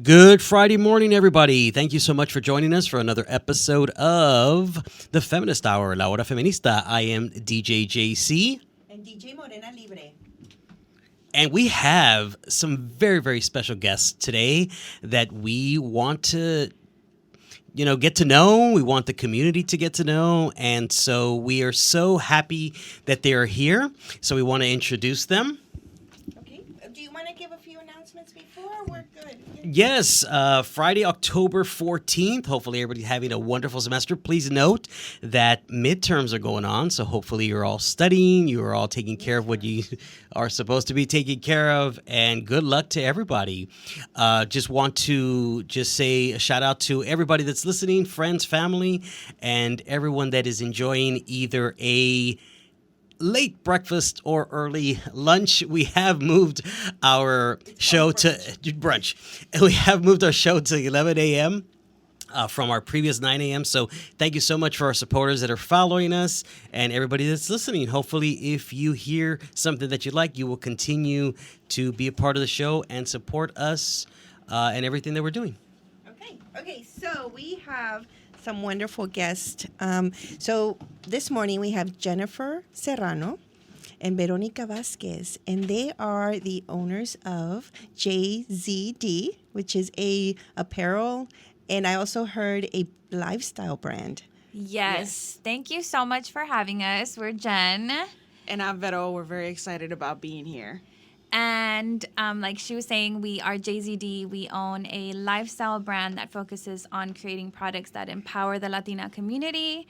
Good Friday morning, everybody. Thank you so much for joining us for another episode of the Feminist Hour, La Hora Feminista. I am DJ JC. And DJ Morena Libre. And we have some very, very special guests today that we want to, get to know. We want the community to get to know. And so we are so happy that they are here. So we want to introduce them. Okay. Do you want to give a few announcements before? We're good. Yes, Friday, October 14th. Hopefully everybody's having a wonderful semester. Please note that midterms are going on, so hopefully you're all studying, you're all taking care of what you are supposed to be taking care of, and good luck to everybody. Just want to say a shout out to everybody that's listening, friends, family, and everyone that is enjoying either a late breakfast or early lunch. We have moved our show to brunch. We have moved our show to 11 a.m. From our previous 9 a.m. So thank you so much for our supporters that are following us and everybody that's listening. Hopefully, if you hear something that you like, you will continue to be a part of the show and support us and everything that we're doing. Okay. So we have some wonderful guests. So this morning we have Jennifer Serrano and Veronica Vasquez, and they are the owners of JZD, which is a apparel, and I also heard a lifestyle brand. Yes. Thank you so much for having us. We're Jen. And I'm Vero. We're very excited about being here. And like she was saying, we are JZD. We own a lifestyle brand that focuses on creating products that empower the Latina community.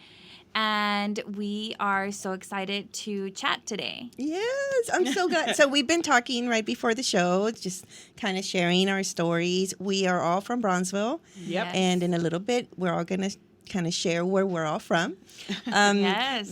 And we are so excited to chat today. Yes, I'm so glad. So we've been talking right before the show, just kind of sharing our stories. We are all from Bronzeville. Yep. Yes. And in a little bit, we're all going to kind of share where we're all from. Yes.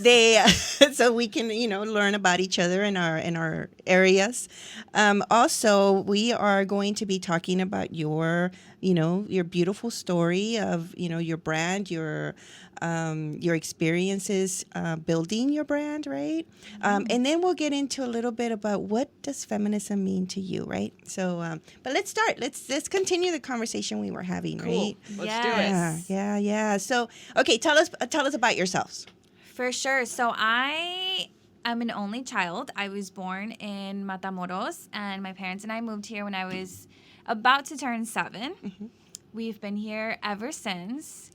So we can, learn about each other in our areas. Also, we are going to be talking about your beautiful story of, your brand, your experiences building your brand, right? And then we'll get into a little bit about what does feminism mean to you, right? So, but let's start. Let's continue the conversation we were having, right? Let's do it. Yeah. So, okay, tell us about yourselves. For sure. So I am an only child. I was born in Matamoros, and my parents and I moved here when I was about to turn 7. Mm-hmm. We've been here ever since.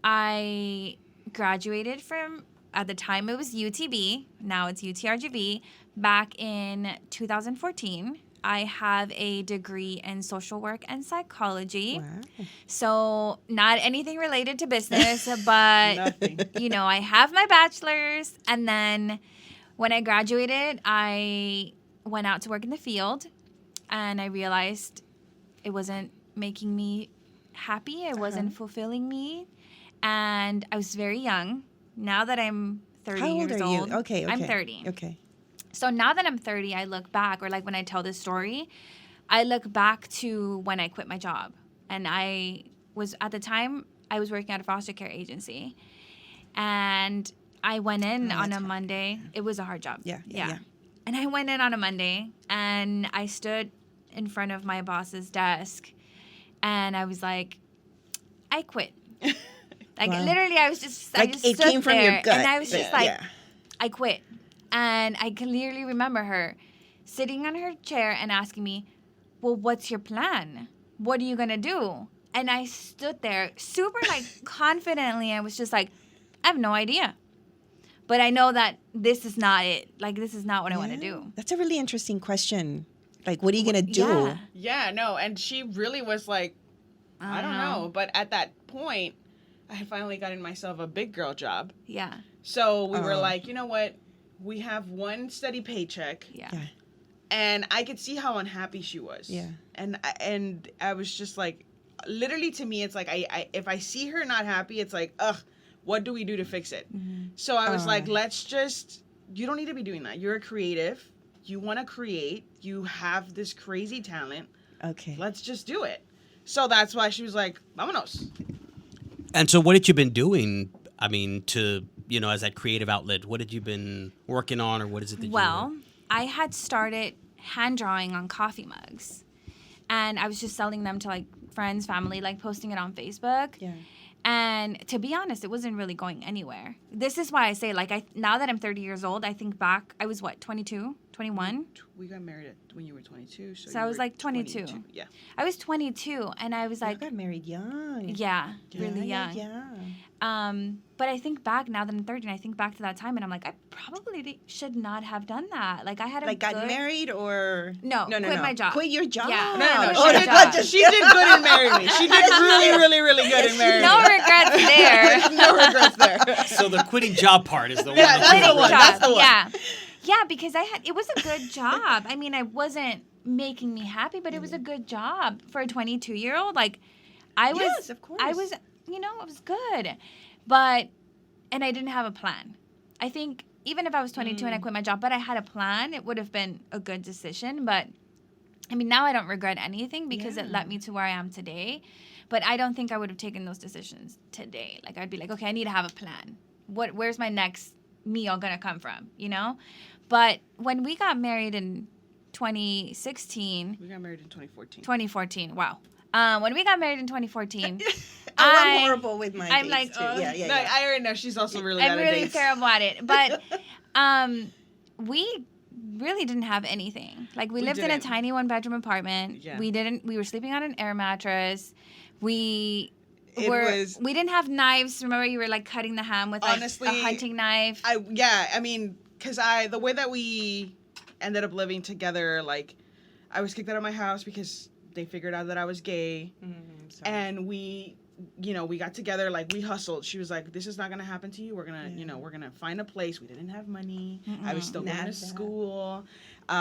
I graduated from, at the time it was UTB, now it's UTRGV, back in 2014. I have a degree in social work and psychology. Wow. So not anything related to business, but, Nothing. I have my bachelor's. And then when I graduated, I went out to work in the field, and I realized it wasn't making me happy. It wasn't fulfilling me. And I was very young. Now that I'm 30 How old years are you? old, Okay. I'm 30. Okay. So now that I'm 30, I look back, or like when I tell this story, I look back to when I quit my job. And I was, at the time, I was working at a foster care agency. And I went in on a Monday. It was a hard job. Yeah. And I went in on a Monday, and I stood in front of my boss's desk, and I was like, I quit. Like, Wow. literally, I just Like, stood it came from there, your gut. and I was just Yeah. like, Yeah. I quit. And I clearly remember her sitting on her chair and asking me, well, what's your plan? What are you going to do? And I stood there super, confidently, and was just like, I have no idea. But I know that this is not it. Like, this is not what I want to do. That's a really interesting question. Like, what are you going to do? Yeah. Yeah, no. And she really was like, I don't know. But at that point, I had finally gotten myself a big girl job. Yeah. So we were like, you know what? We have one steady paycheck. Yeah. Yeah. And I could see how unhappy she was. Yeah. And I was just like, literally to me, it's like, I if I see her not happy, it's like, ugh, what do we do to fix it? Mm-hmm. So I was like, you don't need to be doing that. You're a creative. You want to create. You have this crazy talent. Okay. Let's just do it. So that's why she was like, vámonos. And so what had you been doing, to, as that creative outlet? What had you been working on, or what is it that Well, I had started hand drawing on coffee mugs. and I was just selling them to like friends, family, like posting it on Facebook. Yeah. And to be honest, it wasn't really going anywhere. This is why I say, like, now that I'm 30 years old, I think back, I was what, 22, 21? We got married when you were 22. So I you was were like 22. Yeah. I was 22, and I was I like, got married young. yeah, really young. Yeah. But I think back now that I'm 30, and I think back to that time, and I'm like, I probably should not have done that. Like, I had a Like got married or No, quit my job. Quit your job. Yeah. No. Oh, She did my God. good. She did good in marrying me. She did really good in marrying No me. regrets there. There's no regrets there. So the quitting job part is the one. Yeah, that's Quitting the one. job. That's the one. Yeah. Yeah, because it was a good job. I mean, I wasn't making me happy, but it was a good job for a 22-year-old. Like, I was, Yes, of course. I was, it was good. But, and I didn't have a plan. I think even if I was 22 and I quit my job, but I had a plan, it would have been a good decision. But, I mean, now I don't regret anything because it led me to where I am today. But I don't think I would have taken those decisions today. Like, I'd be like, okay, I need to have a plan. Where's my next meal gonna come from, But when we got married in 2016, We got married in 2014. 2014, wow. When we got married in 2014, I'm horrible with my I'm dates like, too. oh. Yeah. No, I already know she's also really bad I'm at really dates. terrible at it. But we really didn't have anything. Like, we lived in a didn't. tiny 1-bedroom apartment. Yeah. We were sleeping on an air mattress. We was- didn't have knives. Remember, you were like cutting the ham with like Honestly, a hunting knife. I mean, because the way that we ended up living together, like, I was kicked out of my house because they figured out that I was gay, and we got together, like, we hustled. She was like, this is not gonna happen to you. We're gonna, we're gonna find a place. We didn't have money. I was still going Nada. to school. Here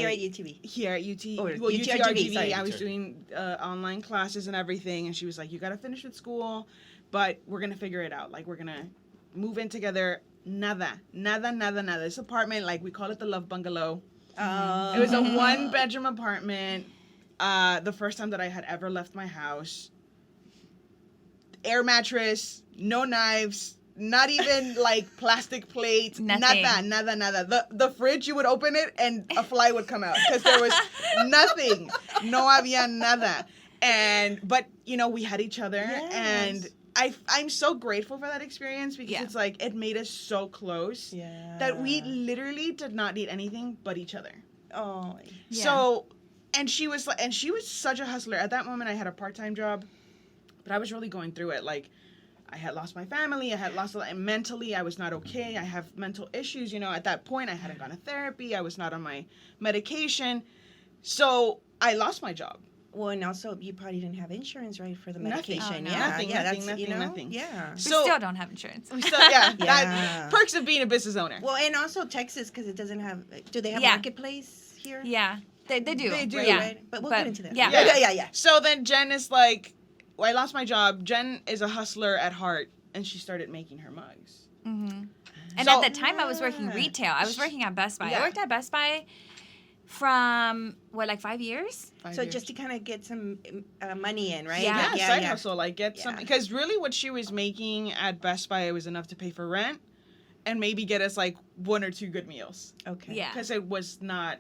at UTV. Here at UT, Or well, UTRGV, sorry. I was doing online classes and everything, and she was like, you gotta finish with school, but we're gonna figure it out. Like, we're gonna move in together. Nada. This apartment, like, we call it the Love Bungalow. Oh. It was a 1-bedroom apartment. The first time that I had ever left my house. Air mattress, no knives, not even like plastic plates, Nothing. nada. The fridge, you would open it and a fly would come out because there was nothing. No había nada. But we had each other, and I'm so grateful for that experience because it's like it made us so close that we literally did not need anything but each other. Oh. Yeah. So, and she was such a hustler. At that moment, I had a part-time job, but I was really going through it. Like, I had lost my family. I had lost mentally. I was not okay. I have mental issues. At that point, I hadn't gone to therapy. I was not on my medication. So I lost my job. Well, and also you probably didn't have insurance, right, for the Nothing. medication. Oh, no. Nothing. Yeah. We So still don't have insurance. we still, that Yeah. perks of being a business owner. Well, and also Texas, because it doesn't have. Do they have Yeah. marketplace here? Yeah, they do. They do. Yeah. Right? But we'll But- get into that. yeah. Yeah. So then Jen is like, I lost my job. Jen is a hustler at heart, and she started making her mugs. Mm-hmm. And So- at the time, I was working retail. I was working at Best Buy. Yeah. I worked at Best Buy from, 5 years? 5 So years. just to kind of get some money in, right? Yeah. side hustle, like get Yeah. something. Because really, what she was making at Best Buy, it was enough to pay for rent, and maybe get us like 1 or 2 good meals. Okay. Yeah. Because it was not,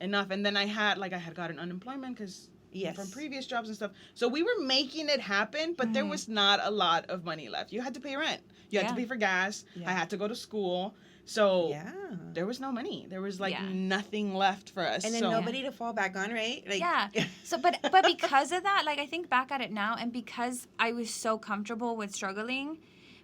enough. And then I had gotten unemployment because Yes. from previous jobs and stuff. So we were making it happen, but there was not a lot of money left. You had to pay rent. You had to Yeah. pay for gas. Yeah. I had to go to school. So Yeah. there was no money. There was Yeah. nothing left for us. And then so, nobody to fall back on, right? Like, Yeah. So, but because of that, like, I think back at it now, and because I was so comfortable with struggling,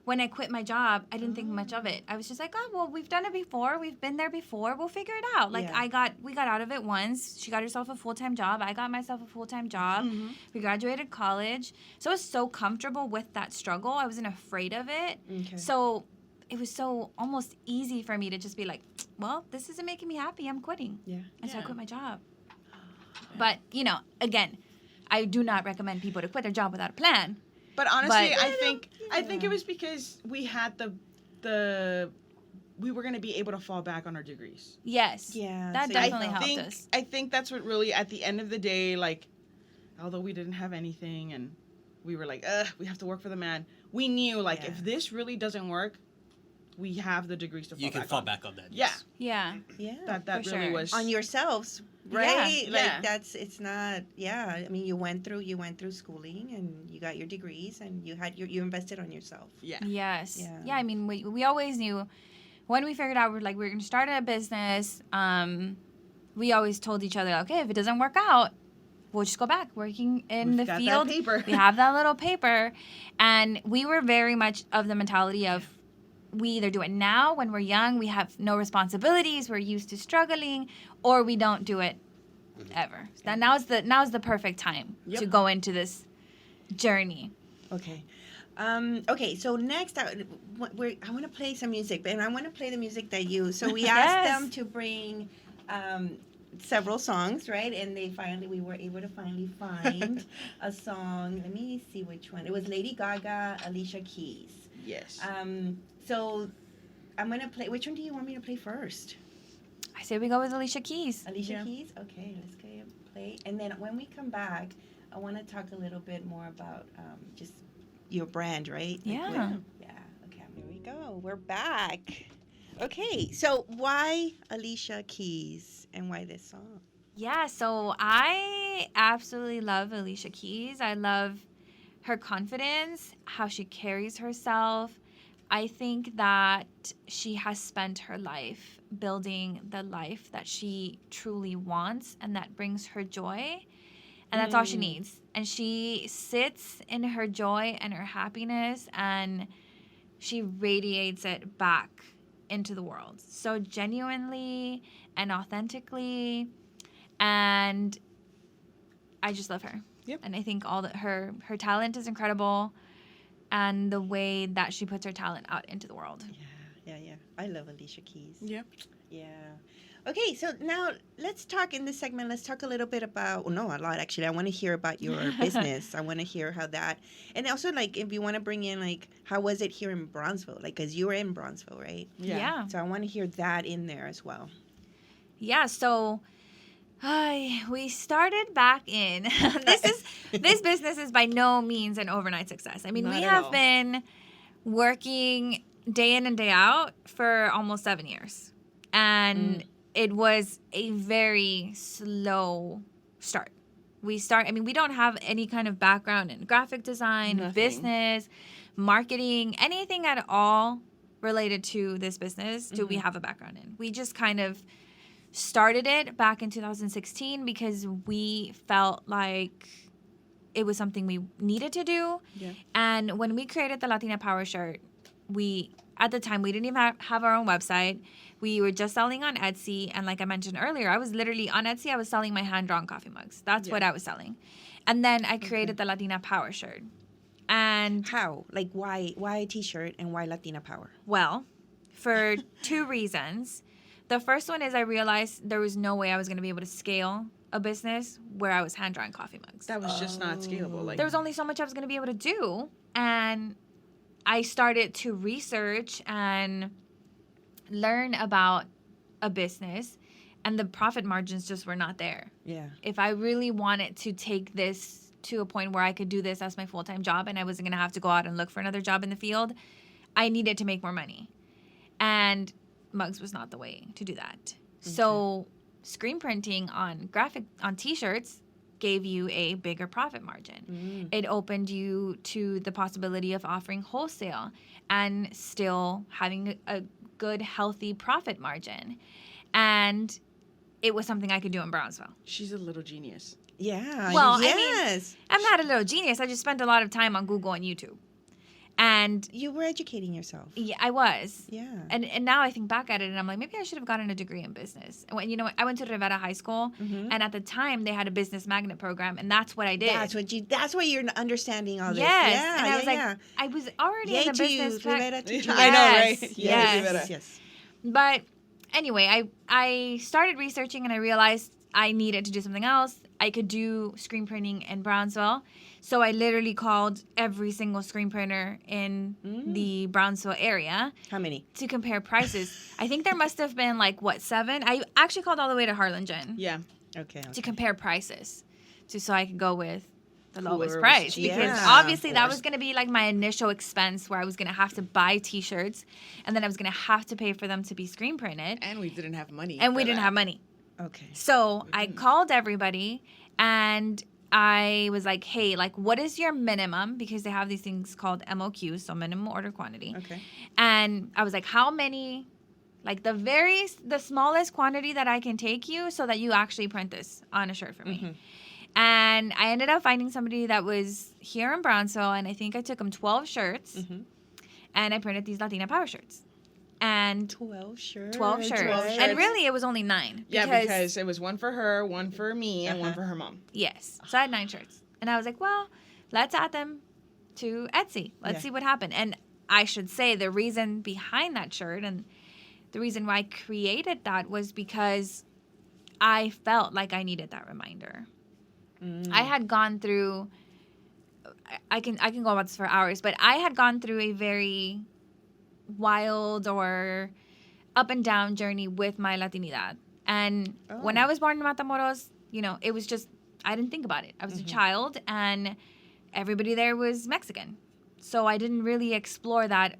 when I quit my job, I didn't think much of it. I was just like, oh, well, we've done it before. We've been there before. We'll figure it out. Like, Yeah. we got out of it once. She got herself a full-time job. I got myself a full-time job. Mm-hmm. We graduated college. So I was so comfortable with that struggle. I wasn't afraid of it. Okay. So it was so almost easy for me to just be like, well, this isn't making me happy. I'm quitting. Yeah. And so I Yeah. quit my job. But, again, I do not recommend people to quit their job without a plan. But honestly, But- I think it was because we had we were going to be able to fall back on our degrees. Yes. Yeah, That so you definitely felt- helped us. I think that's what really, at the end of the day, like, although we didn't have anything and we were like, we have to work for the man. We knew, like, Yeah. if this really doesn't work, we have the degrees to fall You can back fall on. back on that. Yeah. Yes. Yeah. Yeah. That For really sure. was On yourselves, right? Yeah. Like Yeah. it's not. Yeah. I mean, you went through schooling and you got your degrees and you invested on yourself. Yeah. Yes. Yeah. Yeah. I mean, we always knew when we figured out we were going to start a business. We always told each other, okay, if it doesn't work out, we'll just go back working in We've the got that field. paper. We have that little paper, and we were very much of the mentality of we either do it now when we're young, we have no responsibilities, we're used to struggling, or we don't do it ever. So now's the perfect time to go into this journey. Okay. Okay, so next, I want to play some music, and I want to play the music that you. So we asked Yes. them to bring several songs, right? And we were able to finally find a song. Let me see which one. It was Lady Gaga, Alicia Keys. Yes. So I'm gonna play. Which one do you want me to play first? I say we go with Alicia Keys. Alicia Yeah. Keys. Okay, let's go ahead and play. And then when we come back, I want to talk a little bit more about just your brand, right? Like Yeah. yeah. Okay, here we go. We're back. Okay, so why Alicia Keys and why this song? Yeah, so I absolutely love Alicia Keys. I love her confidence, how she carries herself. I think that she has spent her life building the life that she truly wants and that brings her joy. And that's all she needs. And she sits in her joy and her happiness and she radiates it back into the world. So genuinely and authentically. And I just love her. Yep. And I think all that her talent is incredible and the way that she puts her talent out into the world. Yeah. I love Alicia Keys. Yeah. Yeah. Okay, so now let's talk in this segment. Let's talk a little bit about, well, no, a lot actually. I want to hear about your business. I want to hear how that, and also like if you want to bring in like how was it here in Bronzeville? Like, cause you were in Bronzeville, right? Yeah. So I want to hear that in there as well. Yeah, so we started back in this business is by no means an overnight success. I mean, Not we at have all. been working day in and day out for almost 7 years. And it was a very slow start. We don't have any kind of background in graphic design, Nothing. business, marketing, anything at all related to this business do we have a background in. We just kind of started it back in 2016 because we felt like it was something we needed to do. Yeah. And when we created the Latina Power shirt, at the time, we didn't even have our own website. We were just selling on Etsy. And like I mentioned earlier, I was literally on Etsy. I was selling my hand-drawn coffee mugs. That's what I was selling. And then I created the Latina Power shirt. And How? Like why a t-shirt and why Latina Power? well, for two reasons. The first one is I realized there was no way I was going to be able to scale a business where I was hand-drawing coffee mugs. That was just not scalable. Like There was only so much I was going to be able to do. And I started to research and learn about a business, and the profit margins just were not there. Yeah. If I really wanted to take this to a point where I could do this as my full-time job and I wasn't going to have to go out and look for another job in the field, I needed to make more money. And mugs was not the way to do that. So screen printing on t-shirts gave you a bigger profit margin. It opened you to the possibility of offering wholesale and still having a good, healthy profit margin. And it was something I could do in Brownsville. she's a little genius. Yeah. Well, I mean, yes. I'm not a little genius. I just spent a lot of time on Google and YouTube. And You were educating yourself. yeah, I was. Yeah. And now I think back at it and I'm like, maybe I should have gotten a degree in business. And you know what? I went to Rivera High School and at the time they had a business magnet program and that's what I did. That's what you're understanding all this. Yes. Yeah, and I was yeah, like, I was already Yay in the to you, business. Rivera teacher. I know, right? Yes, Yeah, yes. Rivera. Yes. But anyway, I started researching and I realized I needed to do something else. I could do screen printing in Brownsville. So I literally called every single screen printer in the Brownsville area How many? to compare prices. I think there must have been 7. I actually called all the way to Harlingen Yeah. Okay. to compare prices so I could go with the lowest Whoever was price, cheapest. because Yeah, obviously of that course. was going to be like my initial expense, where I was going to have to buy T-shirts, and then I was going to have to pay for them to be screen printed, And we didn't have money. and we for didn't that. have money. Okay. So I called everybody, and I was like, hey, like, what is your minimum? Because they have these things called MOQs, so minimum order quantity. Okay. And I was like, how many, like the smallest quantity that I can take you so that you actually print this on a shirt for me. And I ended up finding somebody that was here in Brownsville, and I think I took him 12 shirts, and I printed these Latina Power shirts. And 12 shirts. 12 shirts. 12 And shirts. really, it was only 9. Yeah, because it was one for her, one for me, and one for her mom. Yes. So I had 9 shirts. And I was like, well, let's add them to Etsy. Let's Yeah. see what happened. And I should say the reason behind that shirt and the reason why I created that was because I felt like I needed that reminder. I had gone through, I can go about this for hours, but I had gone through a very wild or up and down journey with my Latinidad. And when I was born in Matamoros, you know, it was just, I didn't think about it. I was a child, and everybody there was Mexican. So I didn't really explore that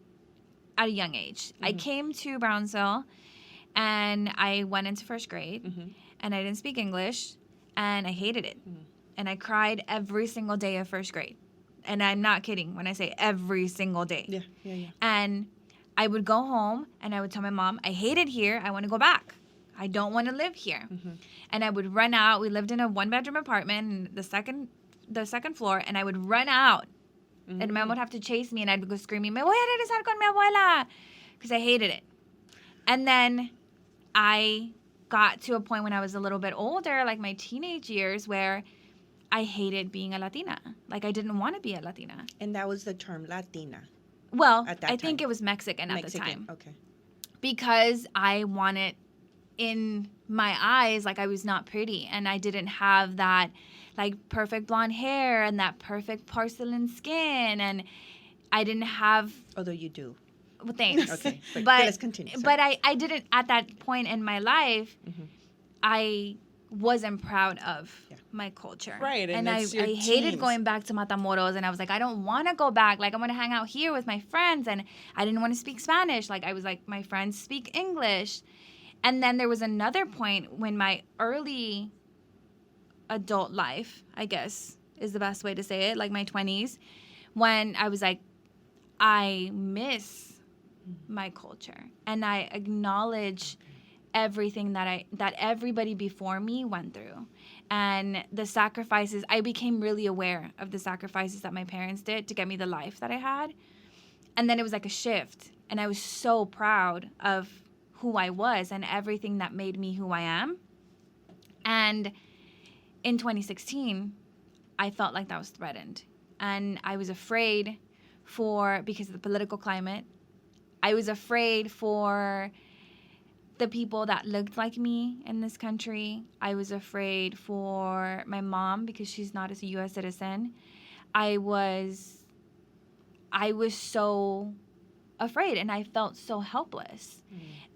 at a young age. I came to Brownsville, and I went into first grade, and I didn't speak English, and I hated it. And I cried every single day of first grade. And I'm not kidding when I say every single day. Yeah. And I would go home, and I would tell my mom, I hate it here. I want to go back. I don't want to live here. And I would run out. We lived in a 1-bedroom apartment, in the second floor, and I would run out. And my mom would have to chase me, and I'd go screaming, me voy a regresar con mi abuela, because I hated it. And then I got to a point when I was a little bit older, like my teenage years, where I hated being a Latina. Like, I didn't want to be a Latina. And that was the term Latina. Well, At that I think time. it was Mexican at the time. Okay. Because I wanted, in my eyes, like I was not pretty, and I didn't have that like perfect blonde hair and that perfect porcelain skin, and I didn't have, Although you do. well, thanks. Okay. But But let's continue. Sorry. but I didn't, at that point in my life, I wasn't proud of my culture. Right, and I it's your hated teens. going back to Matamoros, and I was like, I don't want to go back. Like, I want to hang out here with my friends, and I didn't want to speak Spanish. Like, I was like, my friends speak English. And then there was another point when my early adult life, I guess is the best way to say it, like my 20s, when I was like, I miss my culture, and I acknowledge everything that everybody before me went through, and the sacrifices. I became really aware of the sacrifices that my parents did to get me the life that I had. And then it was like a shift, and I was so proud of who I was and everything that made me who I am. And in 2016, I felt like that was threatened, and I was afraid because of the political climate. I was afraid for the people that looked like me in this country. I was afraid for my mom because she's not a U.S. citizen. I was so afraid, and I felt so helpless.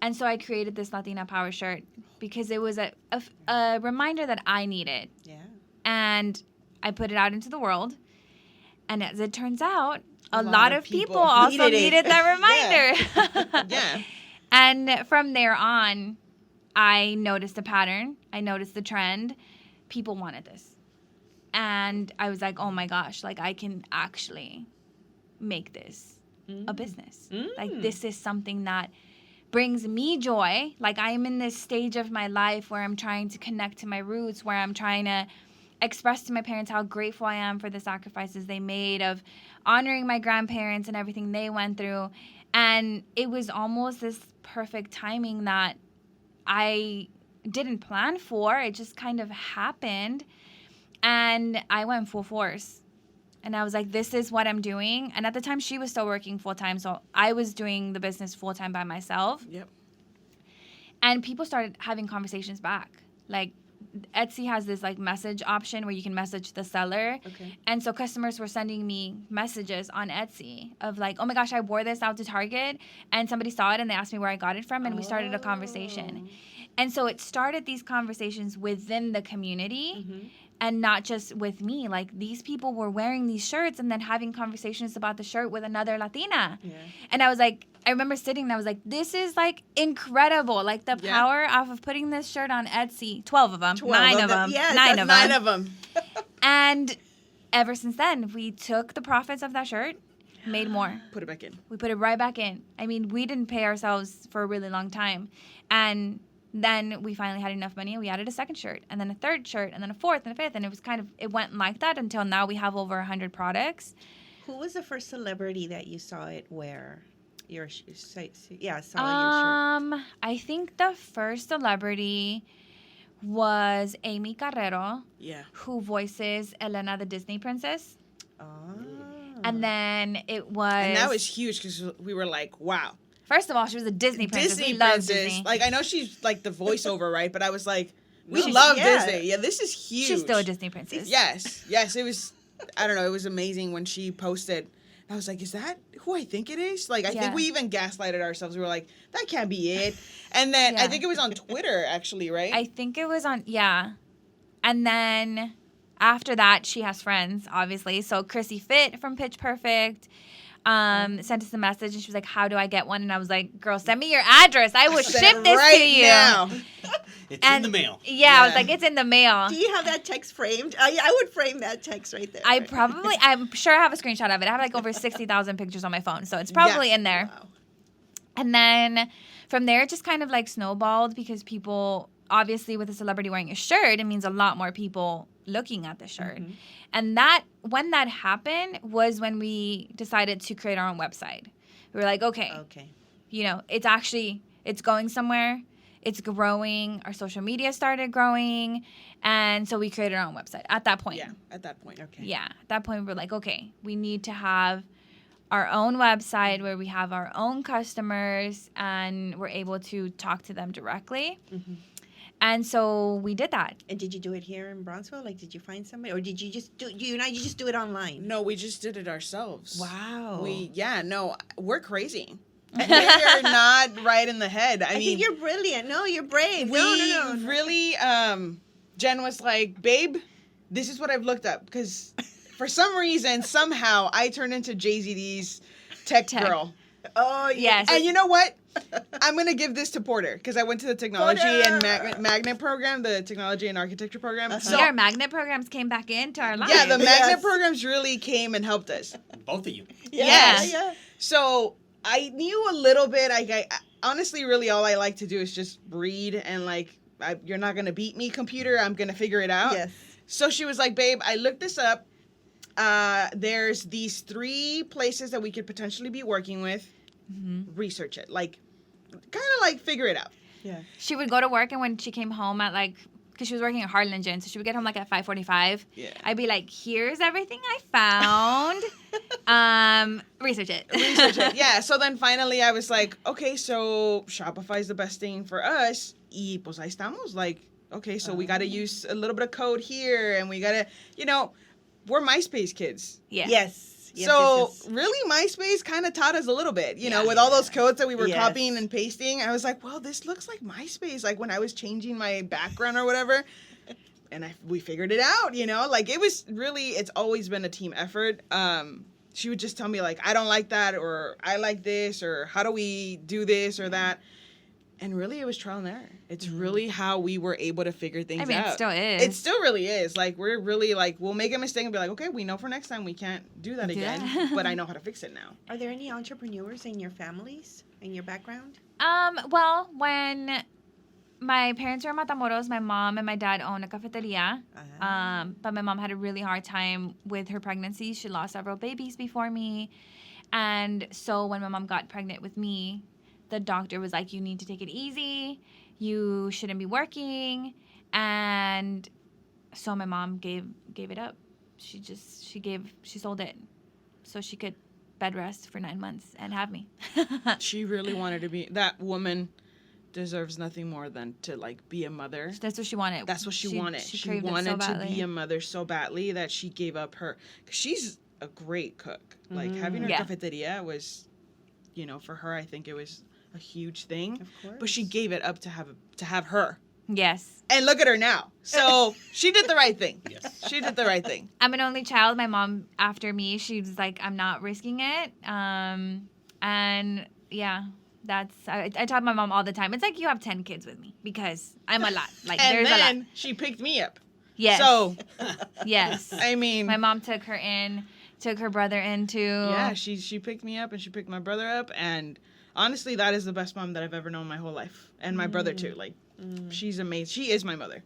And so I created this Latina Power shirt because it was a reminder that I needed. Yeah. And I put it out into the world. And as it turns out, a lot lot of of people people also needed it. needed that reminder. Yeah. And from there on, I noticed a pattern. I noticed the trend. People wanted this. And I was like, oh my gosh, like I can actually make this a business. Like this is something that brings me joy. Like I am in this stage of my life where I'm trying to connect to my roots, where I'm trying to express to my parents how grateful I am for the sacrifices they made, of honoring my grandparents and everything they went through. And it was almost this perfect timing that I didn't plan for. It just kind of happened. And I went full force. And I was like, this is what I'm doing. And at the time, she was still working full-time. So I was doing the business full-time by myself. Yep. And people started having conversations back. Like, Etsy has this like message option where you can message the seller. Okay. And so customers were sending me messages on Etsy of like, oh my gosh, I wore this out to Target, and somebody saw it and they asked me where I got it from, and we started a conversation. And so it started these conversations within the community And not just with me. Like, these people were wearing these shirts and then having conversations about the shirt with another Latina. Yeah. And I was like, I remember sitting and I was like, this is like incredible. Like, the power off of putting this shirt on Etsy. 12 of them. 9 of them. Yes, 9 that's of 9 them. of them. And ever since then, we took the profits of that shirt, made more. Put it back in. We put it right back in. I mean, we didn't pay ourselves for a really long time. And then we finally had enough money and we added a second shirt and then a third shirt and then a fourth and a fifth. And it was it went like that until now we have over 100 products. Who was the first celebrity that you saw it wear? Your saw your shirt. I think the first celebrity was Amy Carrero, who voices Elena the Disney princess. Oh. And then it was... And that was huge because we were like, wow. First of all, she was a Disney princess. Disney We love princess. Disney. Like, I know she's like the voiceover, right? But I was like, we No, love yeah. Disney. Yeah, this is huge. She's still a Disney princess. Yes. It was, I don't know, it was amazing when she posted. I was like, is that who I think it is? Like, I think we even gaslighted ourselves. We were like, that can't be it. And then I think it was on Twitter, actually, right? I think it was on, And then after that, she has friends, obviously. So Chrissy Fit from Pitch Perfect sent us a message, and she was like, how do I get one? And I was like, girl, send me your address. I will Send ship it this right to you. now. It's in the mail. Yeah, I was like, it's in the mail. Do you have that text framed? I would frame that text right there. I'm sure I have a screenshot of it. I have like over 60,000 pictures on my phone, so it's probably in there. Wow. And then from there, it just kind of like snowballed because people, obviously with a celebrity wearing a shirt, it means a lot more people looking at the shirt. Mm-hmm. And when that happened was when we decided to create our own website. We were like, okay, it's going somewhere. It's growing. Our social media started growing. And so we created our own website at that point. Yeah, at that point. Okay. Yeah, at that point, we were like, okay, we need to have our own website where we have our own customers and we're able to talk to them directly. Mm-hmm. And so we did that. And did you do it here in Bronxville? Like, did you find somebody, or did you just do you just do it online? No, we just did it ourselves. Wow. We're crazy. We're not right in the head. I mean, think you're brilliant. No, you're brave. No. Really, Jen was like, babe, this is what I've looked up. Because for some reason, somehow, I turned into JZD's tech girl. Oh, Yes. And you know what? I'm going to give this to Porter. Because I went to the technology and magnet program, the technology and architecture program. Uh-huh. So, our magnet programs came back into our lives. yeah, the magnet Yes. programs really came and helped us. Both of you. Yes. Yeah. So I knew a little bit. I honestly, really, all I like to do is just read and you're not gonna beat me, computer. I'm gonna figure it out. Yes. So she was like, babe, I looked this up. There's these 3 places that we could potentially be working with. Mm-hmm. Research it, kind of figure it out. Yeah. She would go to work, and when she came home at because she was working at Harlingen, so she would get home at 5:45. Yeah. I'd be like, here's everything I found. Research it. Research it. Yeah. So then finally I was like, okay, so Shopify is the best thing for us. Y pues ahí estamos. Okay, so we got to use a little bit of code here, and we got to, we're MySpace kids. Yeah. Yes. So really, MySpace kind of taught us a little bit, with all those codes that we were Yes. copying and pasting. I was like, well, this looks like MySpace, when I was changing my background or whatever. And we figured it out, it was really, it's always been a team effort. She would just tell me I don't like that, or I like this, or how do we do this or that. And really, it was trial and error. It's really how we were able to figure things out. It still is. It still really is. We're really we'll make a mistake and be like, okay, we know for next time we can't do that again, but I know how to fix it now. Are there any entrepreneurs in your families, in your background? Well, when my parents were in Matamoros, my mom and my dad own a cafeteria. But my mom had a really hard time with her pregnancy. She lost several babies before me. And so when my mom got pregnant with me, the doctor was like, you need to take it easy. You shouldn't be working. And so my mom gave it up. She sold it so she could bed rest for 9 months and have me. She really wanted to be, that woman deserves nothing more than to be a mother. That's what she wanted. That's what she wanted. She craved it so wanted to badly. be a mother so badly that she gave up her, cause she's a great cook. Having her cafeteria was, for her, I think it was a huge thing. Of course. But she gave it up to have her. Yes. And look at her now. So she did the right thing. Yes. She did the right thing. I'm an only child. My mom, after me, she was like, I'm not risking it. And yeah, I tell my mom all the time. It's like you have 10 kids with me because I'm a lot. Like And there's a then lot. she picked me up. Yes. So, Yes. I mean. My mom took her in, took her brother in too. Yeah, she picked me up and she picked my brother up. And honestly, that is the best mom that I've ever known my whole life. And my brother too. Like, she's amazing. She is my mother.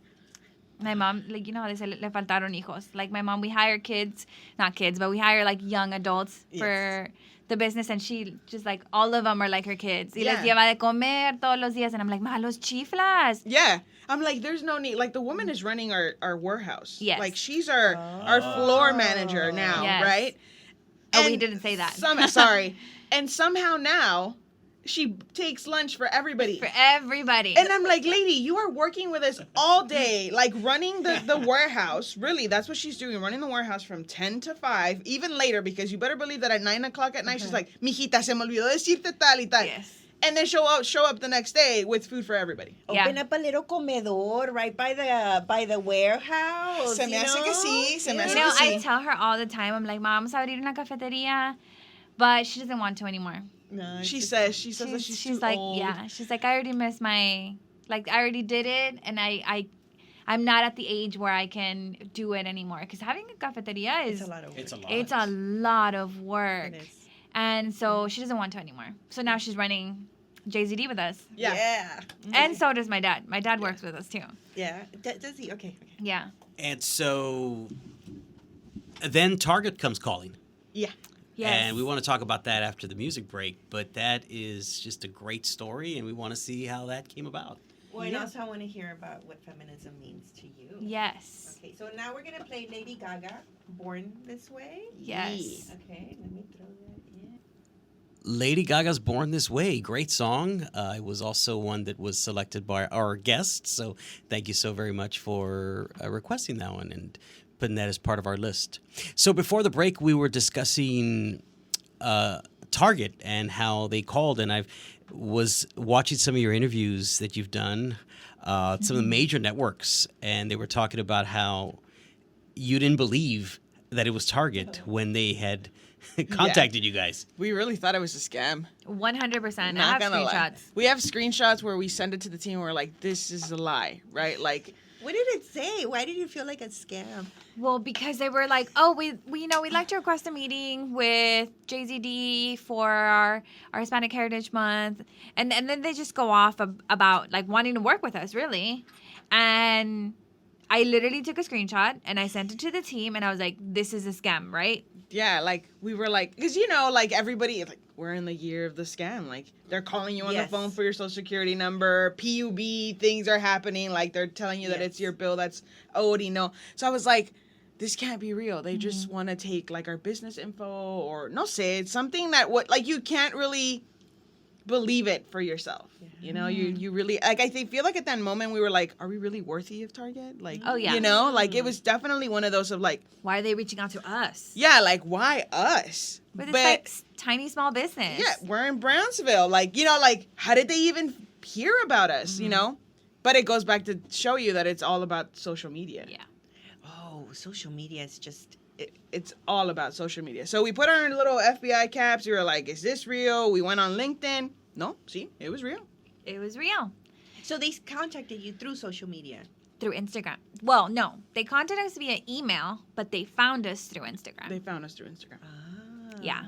My mom, like, you know how they say, le faltaron hijos. Like, my mom, we hire kids, not kids, but we hire, like, young adults for the business. And she just, like, all of them are like her kids. Y les Yeah. lleva de comer todos los días. And I'm like, ma, los chiflas. Yeah. I'm like, there's no need. Like, the woman is running our warehouse. Yes. Like, she's our floor manager now, Yes. right? Oh, we And didn't say that. Sorry. And somehow now, she takes lunch for everybody. For everybody. And I'm like, lady, you are working with us all day, like running the warehouse. Really, that's what she's doing, running the warehouse from 10 to 5, even later, because you better believe that at 9 o'clock at night, she's like, mijita, se me olvidó decirte tal y tal. Yes. And then show up the next day with food for everybody. Yeah. Open up a little comedor right by the warehouse. Se me hace que sí, se me You hace know, que I sí. tell her all the time, I'm like, Mom, vamos a abrir una cafetería. But she doesn't want to anymore. No, She says that she's too like, old. yeah. She's like, I already missed I already did it. And I'm not at the age where I can do it anymore. Because having a cafeteria it's is, a lot of work. it's a lot of work. It is. And so she doesn't want to anymore. So now she's running JZD with us. Yeah. And so does my dad. My dad works with us too. Yeah. Does he? Okay. Yeah. And so then Target comes calling. Yeah. Yes. And we want to talk about that after the music break, but that is just a great story, and we want to see how that came about. Well, and also I want to hear about what feminism means to you. Yes. Okay, so now we're gonna play Lady Gaga, "Born This Way." Yes. Okay, let me throw that in. Lady Gaga's Born This Way, great song. It was also one that was selected by our guests, so thank you so very much for requesting that one and putting that as part of our list. So before the break, we were discussing Target and how they called, and I was watching some of your interviews that you've done, some of the major networks, and they were talking about how you didn't believe that it was Target when they had contacted you guys. We really thought it was a scam. 100%. I Not have gonna lie. screenshots. We have screenshots where we send it to the team and we're like, this is a lie, right? Like, What did it say? Why did you feel like a scam? Well, because they were like, oh, we'd like to request a meeting with JZD for our Hispanic Heritage Month. And then they just go off about like wanting to work with us, really. And I literally took a screenshot and I sent it to the team and I was like, this is a scam, right? yeah, like we were like, because you know, like everybody, like we're in the year of the scam. Like they're calling you on the Yes. phone for your social security number, PUB, things are happening. Like they're telling you that it's Yes. your bill that's owed, you know. So I was like, this can't be real. They just want to take like our business info or no say it's something that like you can't really believe it for yourself. You know, you really like I feel like at that moment we were like, are we really worthy of Target? Like, Oh, yeah. you know, like it was definitely one of those of like, Why are they reaching out to us? yeah, like why us? But it's like tiny, small business. yeah, we're in Brownsville. Like, you know, like how did they even hear about us? You know, but it goes back to show you that it's all about social media. Yeah. Oh, social media is just. It's all about social media. So we put on our little FBI caps. We were like, is this real? We went on LinkedIn. No, see, it was real. It was real. So they contacted you through social media. Through Instagram. Well, no. They contacted us via email, but they found us through Instagram. They found us through Instagram. Yeah.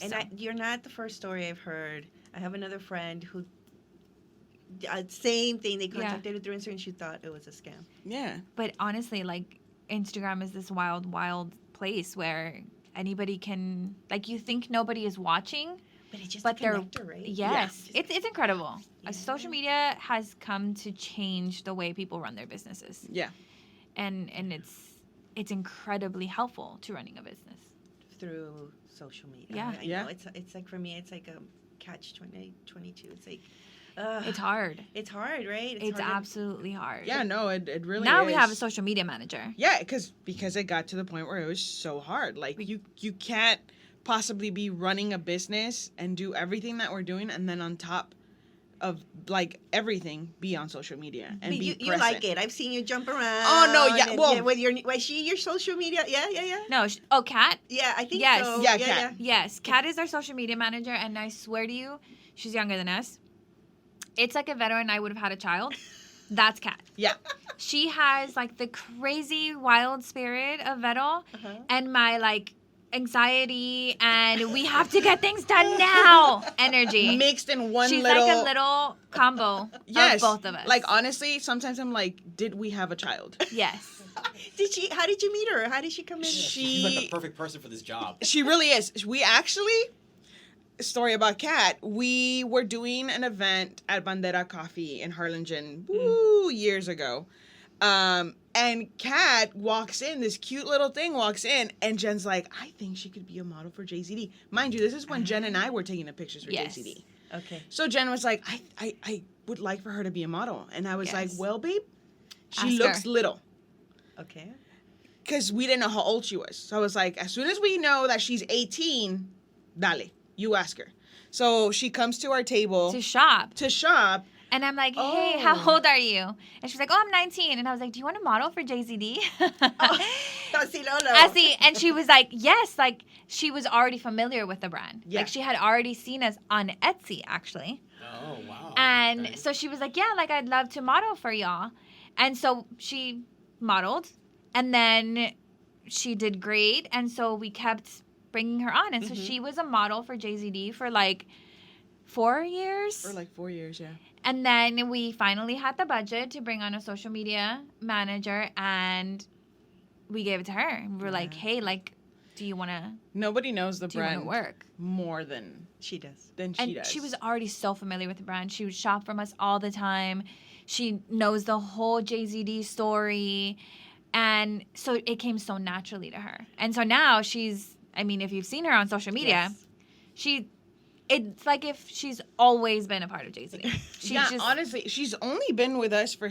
And So- you're not the first story I've heard. I have another friend who. Same thing. They contacted her through Instagram and she thought it was a scam. Yeah. But honestly, like, Instagram is this wild, wild place where anybody can, like, you think nobody is watching, But it's just but a they're, connector, right? yes, Yeah. it's incredible. Yeah. Social media has come to change the way people run their businesses, Yeah. and it's incredibly helpful to running a business. Through social media. Yeah. I Yeah. know. It's like for me, it's like a catch 22. It's like. It's hard. It's hard, right? It's hard to- absolutely hard. Yeah, no, it really Now is. we have a social media manager. Yeah, because it got to the point where it was so hard. Like you can't possibly be running a business and do everything that we're doing and then on top like everything be on social media and But be you present. like it. I've seen you jump around. Oh, no, yeah, and- well- with your was she your social media? Yeah. No, Kat? Yeah, I think Yes. so. Yeah, Kat. Yes, Kat is our social media manager, and I swear to you, she's younger than us. It's like if Vero and I would have had a child. That's Kat. Yeah. She has like the crazy wild spirit of Vero and my like anxiety and we have to get things done now energy. Mixed in one She's little. like a little combo Yes. of both of us. Like honestly, sometimes I'm like, did we have a child? Yes. How did you meet her? How did she come in? She's like the perfect person for this job. She really is. We actually, story about Kat, we were doing an event at Bandera Coffee in Harlingen years ago. And Kat walks in, this cute little thing walks in, and Jen's like, I think she could be a model for JZD. Mind you, this is when Jen and I were taking the pictures for Yes. JZD. Okay. So Jen was like, I would like for her to be a model. And I was like, Yes. well, babe, she Ask looks her. little. Okay. Because we didn't know how old she was. So I was like, as soon as we know that she's 18, dale, you ask her. So she comes to our table To shop. to shop. And I'm like, hey, Oh. how old are you? And she's like, oh, I'm 19. And I was like, do you want to model for JZD? Sí, Lolo. Así, and she was like, yes, like she was already familiar with the brand. Yeah. Like she had already seen us on Etsy, actually. Oh, wow. And Okay. so she was like, yeah, like I'd love to model for y'all. And so she modeled and then she did great. And so we kept bringing her on. And so she was a model for JZD for like 4 years. For like 4 years, yeah. And then we finally had the budget to bring on a social media manager and we gave it to her. And we were like, hey, like, do you want to Nobody knows the brand work? more than She does. she And does. she was already so familiar with the brand. She would shop from us all the time. She knows the whole JZD story. And so it came so naturally to her. And so now she's, I mean, if you've seen her on social media, Yes. it's like if she's always been a part of JZD. She's yeah, just honestly, she's only been with us for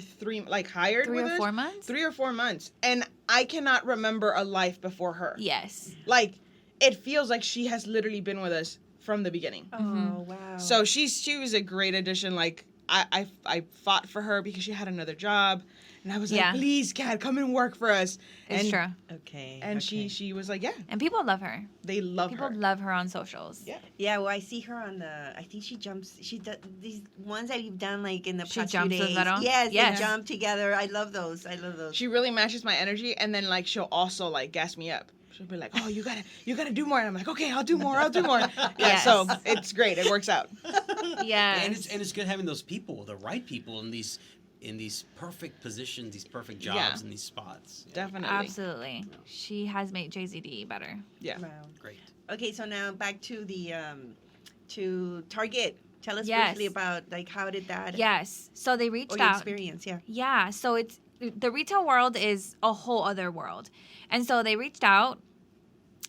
hired 3 with or us 4 months. 3 or 4 months, and I cannot remember a life before her. Yes. Like, it feels like she has literally been with us from the beginning. Oh, wow. So she was a great addition. Like, I fought for her because she had another job, and I was Yeah. like, please, Kat, come and work for us. It's and, true. Okay. And okay. she was like, yeah, And people love her. they love People her. love her on socials. Yeah. Yeah, well, I see her on the. I think she jumps. She does these ones that you've done like in the She past jumps few with days. Vero? Yes, Yes. they jump together. I love those. She really matches my energy, and then like she'll also like gas me up. She'll be like, "Oh, you gotta do more," and I'm like, "Okay, I'll do more. Yeah, Yes. so it's great. It works out. Yeah. And it's good having those people, the right people in these perfect positions, these perfect jobs, Yeah. in these spots. Yeah. Definitely. Absolutely. She has made JZD better. Yeah. Wow. Great. Okay, so now back to the to Target. Tell us Yes. briefly about like how did that Yes. So they or reached your out. experience? Yeah. Yeah. So it's the retail world is a whole other world. And so they reached out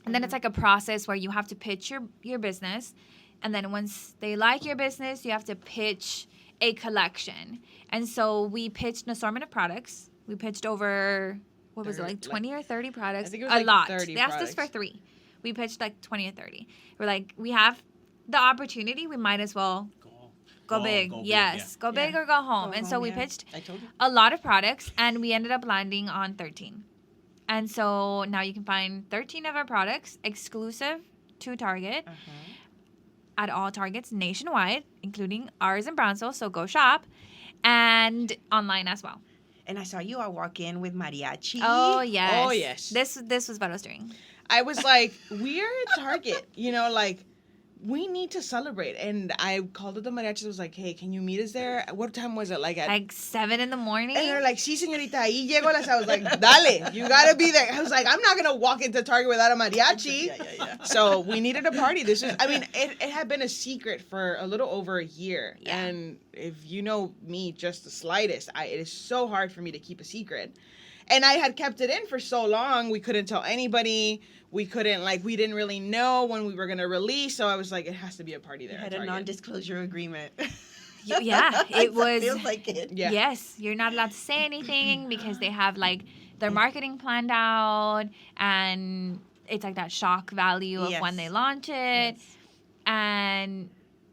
and then it's like a process where you have to pitch your business. And then once they like your business, you have to pitch a collection. And so we pitched an assortment of products. We pitched over, what was it, like 20 or 30 products? I think it was a like lot. 30 They asked us for products. 3. We pitched like 20 or 30. We're like, we have the opportunity. We might as well go big. Yes. Go big Yeah. or go home. Go and so home, we yeah. pitched I told you. a lot of products and we ended up landing on 13. And so now you can find 13 of our products exclusive to Target at all Targets nationwide, including ours in Brownsville. So go shop and online as well. And I saw you all walk in with mariachi. Oh, yes. Oh, yes. This was Veto's doing. I was like, we're at Target, like we need to celebrate. And I called up the mariachis. I was like, hey, can you meet us there? What time was it? Like at Like 7 in the morning. And they're like, sí, señorita, ahí llego las. I was like, dale, you gotta be there. I was like, I'm not gonna walk into Target without a mariachi. Yeah. So we needed a party. It had been a secret for a little over a year. Yeah. And if you know me just the slightest, it is so hard for me to keep a secret. And I had kept it in for so long, we couldn't tell anybody. We didn't really know when we were going to release. So I was like, it has to be a party there. You at had a Target. non-disclosure agreement. Yeah, it was. Feels like it. Yeah. Yes, you're not allowed to say anything because they have like their marketing planned out and it's like that shock value of when Yes. they launch it. Yes. And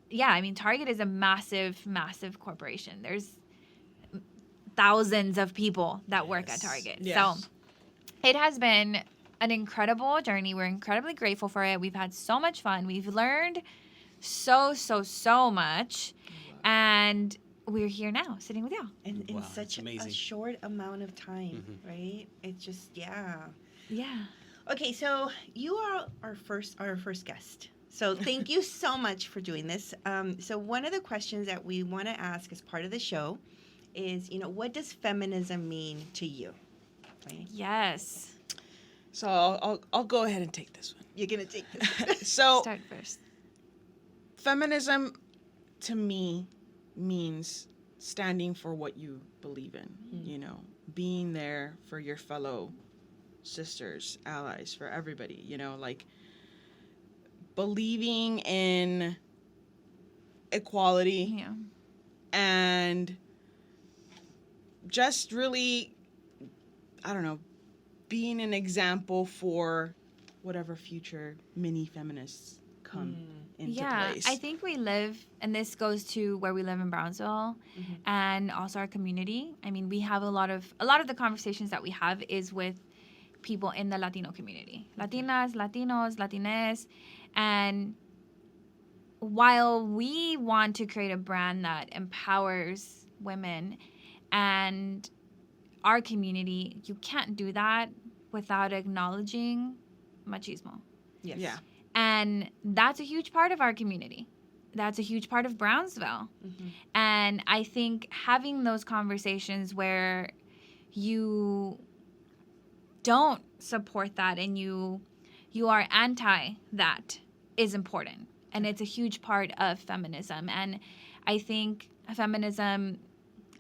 yeah, I mean, Target is a massive, massive corporation. There's thousands of people that work at Target. Yes. So it has been an incredible journey. We're incredibly grateful for it. We've had so much fun. We've learned so much. And we're here now, sitting with y'all. And in Wow, such it's amazing. a short amount of time, right? It's just, yeah. Yeah. Okay, so you are our first guest. So thank you so much for doing this. So one of the questions that we want to ask as part of the show is, what does feminism mean to you? Right? Yes. So I'll go ahead and take this one. You're gonna take this. So Start first. feminism to me means standing for what you believe in, being there for your fellow sisters, allies, for everybody, like believing in equality Yeah. and just really, I don't know, being an example for whatever future mini feminists come into place. I think we live, and this goes to where we live in Brownsville, and also our community. I mean, we have a lot of the conversations that we have is with people in the Latino community, Latinas, Latinos, Latines, and while we want to create a brand that empowers women and our community, you can't do that without acknowledging machismo. Yes. Yeah. And that's a huge part of our community. That's a huge part of Brownsville. And I think having those conversations where you don't support that and you are anti that is important. And it's a huge part of feminism. And I think feminism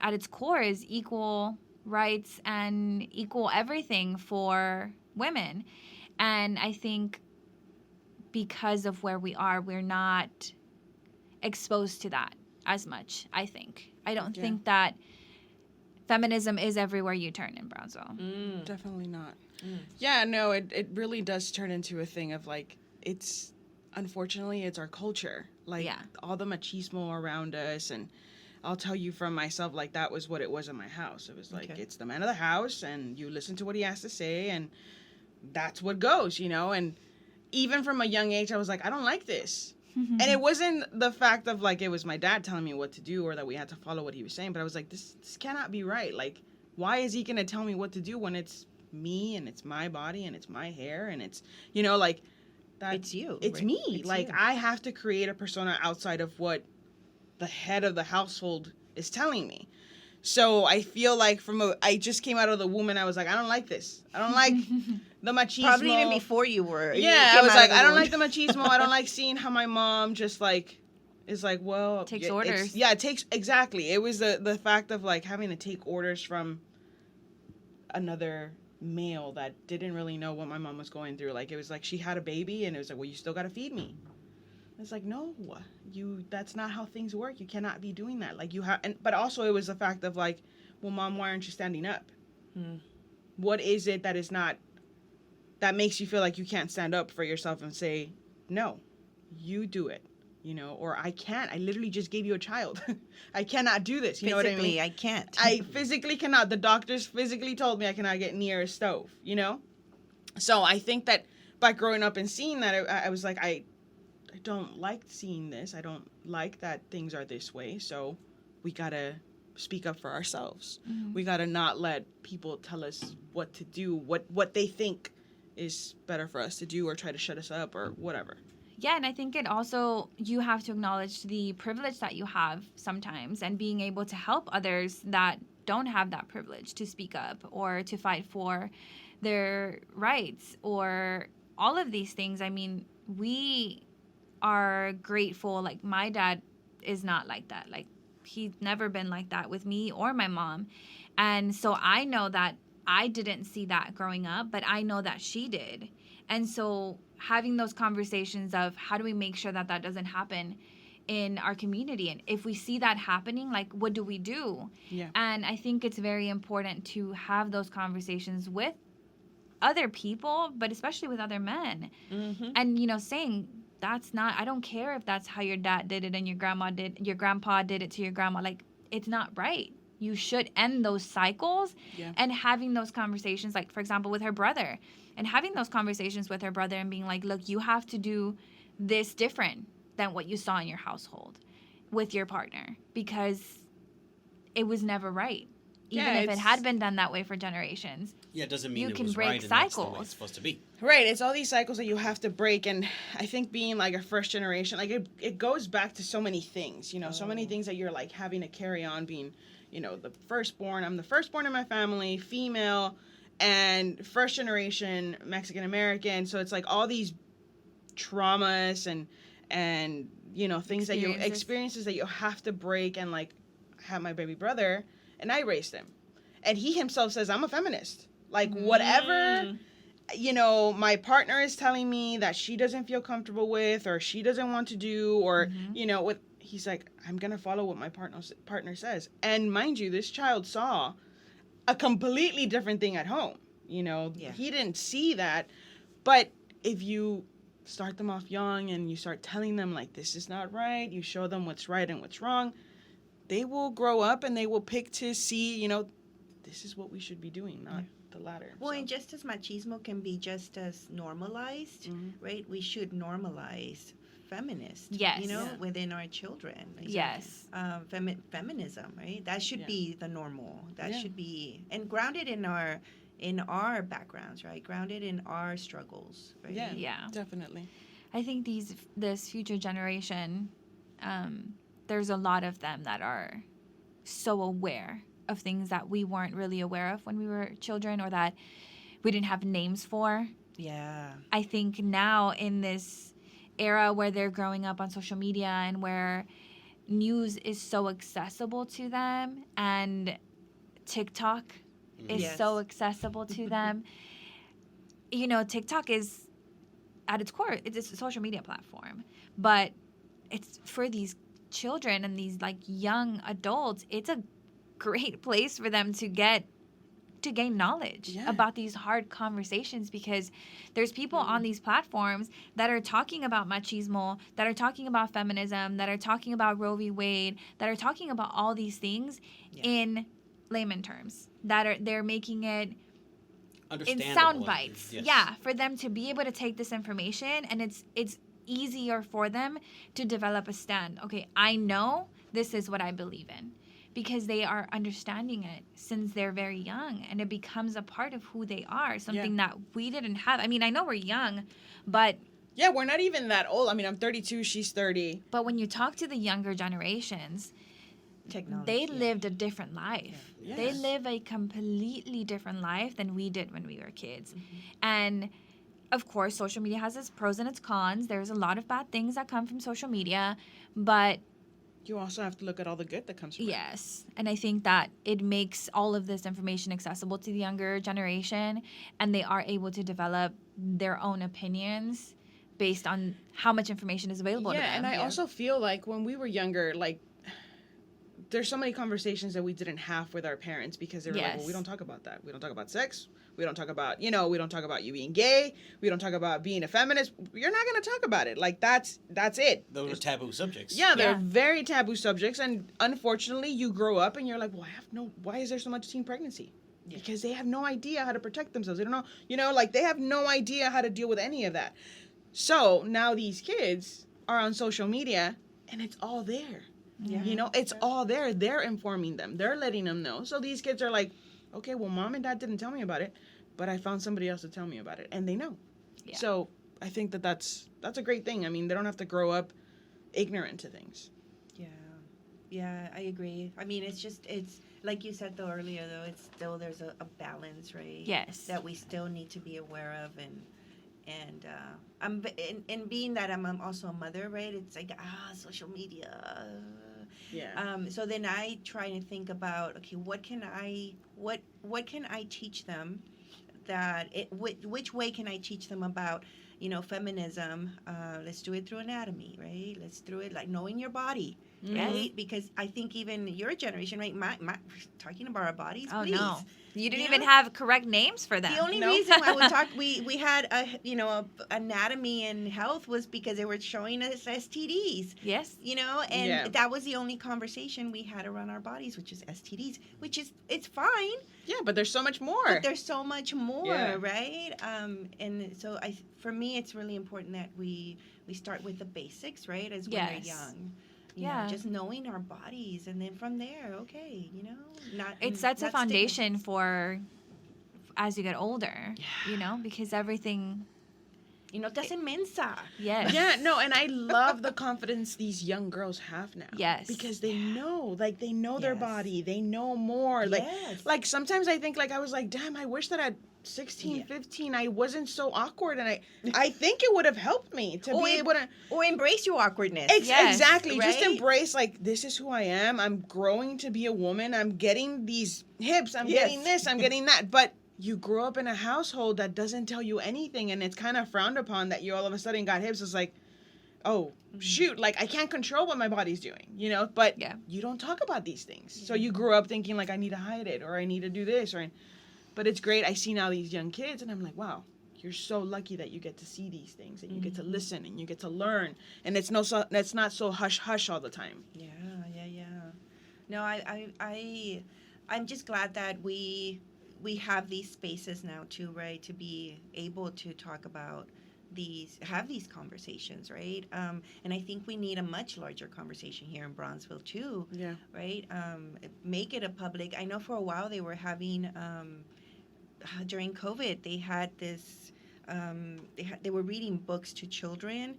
at its core is equal rights and equal everything for women. And I think because of where we are, we're not exposed to that as much, I think. I don't think that feminism is everywhere you turn in Brownsville. Definitely not. Yeah, no, it really does turn into a thing of like, unfortunately, it's our culture. Like, all the machismo around us. And I'll tell you from myself, like, that was what it was in my house. It was like, it's the man of the house, and you listen to what he has to say, and that's what goes, And even from a young age, I was like, I don't like this. And it wasn't the fact of, like, it was my dad telling me what to do or that we had to follow what he was saying, but I was like, this cannot be right. Like, why is he going to tell me what to do when it's me and it's my body and it's my hair and it's, like, that, it's you. It's right? me. It's like, you. I have to create a persona outside of what the head of the household is telling me. So I feel like I just came out of the womb and I was like, I don't like this. I don't like the machismo. Probably even before you were. Yeah, I was like, I don't like the machismo. I don't like seeing how my mom just like is like, well, Takes orders. Yeah, it takes exactly. It was the fact of like having to take orders from another male that didn't really know what my mom was going through. Like, it was like she had a baby and it was like, well, you still got to feed me. It's like, no, that's not how things work. You cannot be doing that. Like, but also it was the fact of like, well, Mom, why aren't you standing up? What is it that makes you feel like you can't stand up for yourself and say, no, you do it, or I can't. I literally just gave you a child. I cannot do this. You know what I mean? I can't. I physically cannot. The doctors physically told me I cannot get near a stove, So I think that by growing up and seeing that, I was like, I don't like seeing this. I don't like that things are this way. So we got to speak up for ourselves. We got to not let people tell us what to do, what they think is better for us to do, or try to shut us up or whatever. Yeah, and I think it also, you have to acknowledge the privilege that you have sometimes and being able to help others that don't have that privilege to speak up or to fight for their rights or all of these things. I mean, we are grateful. Like, my dad is not like that. Like, he's never been like that with me or my mom. And so I know that I didn't see that growing up, but I know that she did. And so having those conversations of how do we make sure that doesn't happen in our community, and if we see that happening, like, what do we do? Yeah. And I think it's very important to have those conversations with other people, but especially with other men. And saying that's not, I don't care if that's how your dad did it and your grandpa did it to your grandma. Like, it's not right. You should end those cycles. Yeah. And having those conversations, like, for example, with her brother, and having those conversations with her brother and being like, look, you have to do this different than what you saw in your household with your partner, because it was never right. Even Yeah, if it had been done that way for generations. Yeah, it doesn't mean You it can was break right and that's the way cycles. it's supposed to be. Right, it's all these cycles that you have to break, and I think being like a first generation, like it goes back to so many things, you know, so many things that you're like having to carry on, being, you know, the firstborn. I'm the firstborn in my family, female, and first generation Mexican American. So it's like all these traumas and you know, things that you experiences that you have to break. And like, I have my baby brother, and I raised him, and he himself says I'm a feminist. Like, whatever, you know, my partner is telling me that she doesn't feel comfortable with, or she doesn't want to do, or, you know, he's like, I'm going to follow what my partner says. And mind you, this child saw a completely different thing at home. You know, he didn't see that. But if you start them off young and you start telling them, like, this is not right, you show them what's right and what's wrong, they will grow up and they will pick to see, you know, this is what we should be doing, not the latter. Well, and just as machismo can be just as normalized, right? We should normalize feminist, Yes. you know, within our children. Yes. Feminism, right? That should be the normal. That Yeah. should be, and grounded in our backgrounds, right? Grounded in our struggles, right? Yeah. Definitely. I think this future generation, there's a lot of them that are so aware of things that we weren't really aware of when we were children, or that we didn't have names for. Yeah. I think now in this era where they're growing up on social media and where news is so accessible to them, and TikTok is so accessible to them. You know, TikTok is, at its core, it's a social media platform, but it's for these children and these like young adults. It's a great place for them to gain knowledge about these hard conversations, because there's people on these platforms that are talking about machismo, that are talking about feminism, that are talking about Roe v. Wade, that are talking about all these things in layman terms, they're making it in sound bites. Yeah, for them to be able to take this information, and it's easier for them to develop a stand. Okay, I know this is what I believe in, because they are understanding it since they're very young, and it becomes a part of who they are, something that we didn't have. I mean, I know we're young, but... Yeah, we're not even that old. I mean, I'm 32, she's 30. But when you talk to the younger generations, they lived a different life. Yeah. They live a completely different life than we did when we were kids. And, of course, social media has its pros and its cons. There's a lot of bad things that come from social media, but... You also have to look at all the good that comes from it. Yes. And I think that it makes all of this information accessible to the younger generation, and they are able to develop their own opinions based on how much information is available to them. And I also feel like when we were younger, like, there's so many conversations that we didn't have with our parents, because they were like, well, we don't talk about that. We don't talk about sex. We don't talk about, you know, we don't talk about you being gay. We don't talk about being a feminist. You're not going to talk about it. Like, that's it. Those are taboo subjects. Yeah, they're very taboo subjects. And unfortunately, you grow up and you're like, well, why is there so much teen pregnancy? Yeah. Because they have no idea how to protect themselves. They don't know, you know, like, they have no idea how to deal with any of that. So now these kids are on social media, and it's all there. Yeah. You know, it's all there. They're informing them. They're letting them know. So these kids are like, okay, well, mom and dad didn't tell me about it, but I found somebody else to tell me about it, and they know. Yeah. So I think that's a great thing. I mean, they don't have to grow up ignorant to things. Yeah, I agree. I mean, it's like you said though earlier, though, it's still, there's a balance, right? Yes. That we still need to be aware of, and being that I'm also a mother, right? It's like, social media. Yeah. So then I try to think about, okay, what can I teach them which way can I teach them about, you know, feminism? Let's do it through anatomy, right? Let's do it like knowing your body, right? Because I think even your generation, right? My talking about our bodies, Oh please. no, you didn't You even know? have correct names for them. The only No. reason why we talked, we had anatomy and health was because they were showing us STDs. Yes. And Yeah. that was the only conversation we had around our bodies, which is STDs, which is, it's fine, Yeah, but there's so much more. but there's so much more, Yeah. right? And so for me, it's really important that we start with the basics, right? As when we're Yes. young. Yeah. Just knowing our bodies, and then from there, okay, It sets a not foundation for as you get older. Because everything. te hacen mensa. Yes. Yeah, no, and I love the confidence these young girls have now. Yes. Because they know, they know their Yes. body. They know more. Yes. Like sometimes I think, I was like, damn, I wish that at 16, Yeah. 15, I wasn't so awkward. And I think it would have helped me to be able to. Or embrace your awkwardness. Yes, Exactly. Just right? embrace, this is who I am. I'm growing to be a woman. I'm getting these hips. I'm getting this. I'm getting that. But you grow up in a household that doesn't tell you anything, and it's kind of frowned upon that you all of a sudden got hips. It's like, oh, shoot, I can't control what my body's doing, But Yeah. you don't talk about these things. So you grew up thinking, I need to hide it, or I need to do this, but it's great. I see now these young kids, and I'm like, wow, you're so lucky that you get to see these things, and you get to listen, and you get to learn, and it's not so hush-hush all the time. Yeah. No, I'm just glad that we have these spaces now too, right? To be able to talk about have these conversations, right? And I think we need a much larger conversation here in Bronzeville too, Yeah. right? Make it a public. I know for a while they were having during COVID they had this. They were reading books to children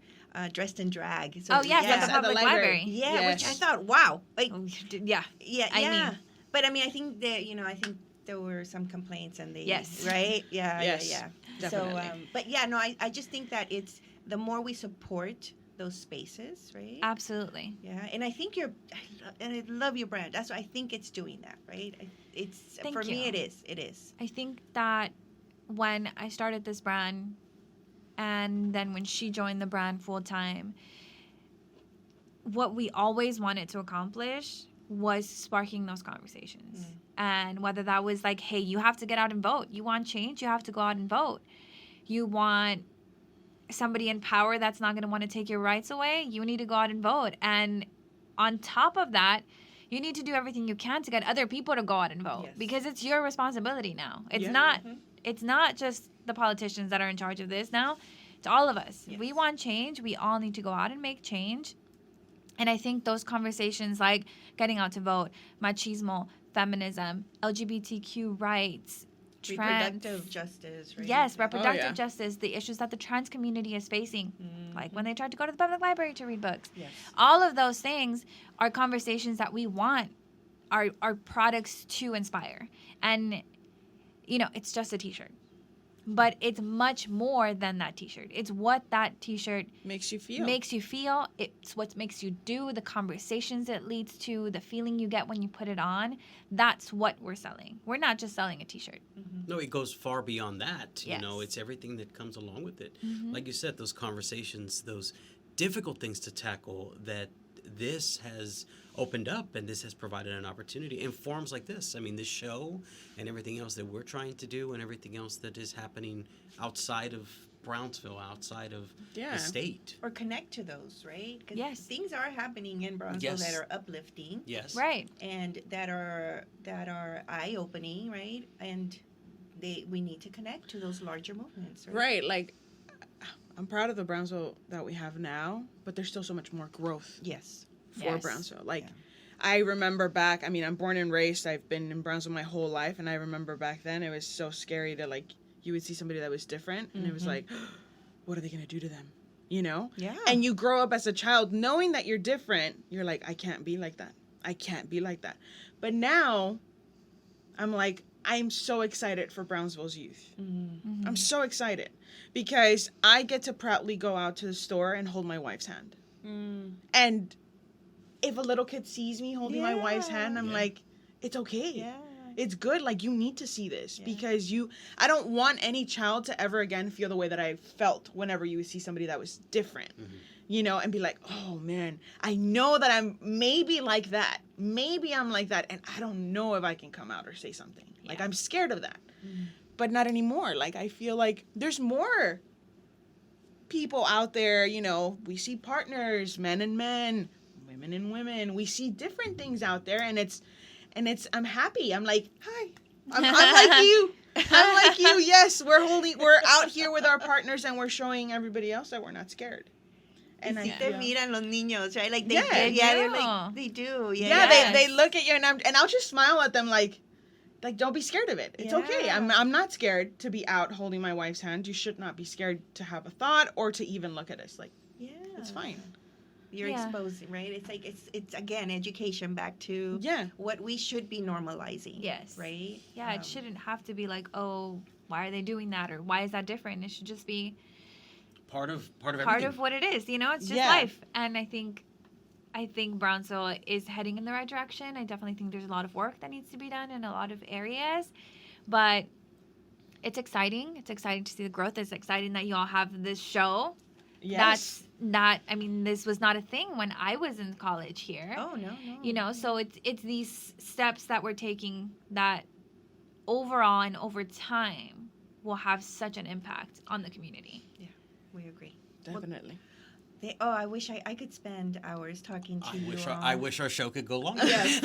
dressed in drag. So, Oh yes, yeah. at the public library. Yeah, which I Yes. thought, wow, like Oh, yeah. yeah, I yeah. mean- But I mean, I think that I think there were some complaints, and they Yes. right, yeah, Yes, yeah. definitely. So, but yeah, no, I just think that it's the more we support those spaces, right? Absolutely. Yeah, and I think I love your brand. That's why I think it's doing that, right? It's Thank for me, you. it is. I think that when I started this brand, and then when she joined the brand full time, what we always wanted to accomplish was sparking those conversations. And whether that was like, hey, you have to get out and vote. You want change, you have to go out and vote. You want somebody in power that's not going to want to take your rights away, you need to go out and vote. And on top of that, you need to do everything you can to get other people to go out and vote, Yes. because it's your responsibility now. It's Yeah. not it's not just the politicians that are in charge of this now. It's all of us. Yes. We want change. We all need to go out and make change. And I think those conversations like getting out to vote, machismo, feminism, LGBTQ rights, Reproductive justice, right? Yes, Yeah. reproductive yeah. justice, the issues that the trans community is facing, like when they tried to go to the public library to read books. Yes. All of those things are conversations that we want our products to inspire. And, it's just a t-shirt. But it's much more than that t-shirt. It's what that t-shirt Makes you feel. makes you feel. It's what makes you do, the conversations it leads to, the feeling you get when you put it on. That's what we're selling. We're not just selling a t-shirt. No, it goes far beyond that. Yes. It's everything that comes along with it. Mm-hmm. Like you said, those conversations, those difficult things to tackle that this has opened up, and this has provided an opportunity in forums like this. I mean, this show and everything else that we're trying to do, and everything else that is happening outside of Brownsville, outside of Yeah. the state. Or connect to those, right? 'Cause Yes. things are happening in Bronzeville Yes. that are uplifting. Yes. Right. And that are eye-opening, right? And we need to connect to those larger movements, right? Right. I'm proud of the Brownsville that we have now, but there's still so much more growth Yes. for Yes. Brownsville. Yeah. I remember back, I'm born and raised, I've been in Brownsville my whole life, and I remember back then it was so scary to, you would see somebody that was different, and it was like, what are they going to do to them? Yeah. And you grow up as a child knowing that you're different. You're like, I can't be like that. I can't be like that. But now, I'm so excited for Brownsville's youth. Mm-hmm. I'm so excited because I get to proudly go out to the store and hold my wife's hand. And if a little kid sees me holding my wife's hand, I'm Yeah. like, it's okay. Yeah. It's good. You need to see this Yeah. because I don't want any child to ever again feel the way that I felt whenever you would see somebody that was different. you know, and be like, oh man, I know that I'm maybe like that. Maybe I'm like that. And I don't know if I can come out or say something. Like, I'm scared of that. But not anymore. Like, I feel like there's more people out there, you know, we see partners, men and men, women and women. We see different things out there, and I'm happy. I'm like, hi, I'm like you. I'm like you. Yes, we're out here with our partners, and we're showing everybody else that we're not scared. And Y si te miran los niños, right? Like they, Yeah. they're like, they do. Yeah, yeah, Yes. they look at you, and I'll just smile at them like don't be scared of it. It's okay. Yeah. I'm not scared to be out holding my wife's hand. You should not be scared to have a thought or to even look at us. Like, Yeah. it's fine. You're Yeah. exposing, right? It's like it's again education back to Yeah. what we should be normalizing. Yes. Right? Yeah, it shouldn't have to be like, oh, why are they doing that, or why is that different? It should just be Part of everything. part of what it is. You know, it's just Yeah. life. And I think Brownsville is heading in the right direction. I definitely think there's a lot of work that needs to be done in a lot of areas, but it's exciting. It's exciting to see the growth. It's exciting that you all have this show. Yes. That's not. I mean, this was not a thing when I was in college here. Oh no. You know, so it's these steps that we're taking that overall and over time will have such an impact on the community. We agree. Definitely. I wish I could spend hours talking to you. I wish our show could go longer. Yes.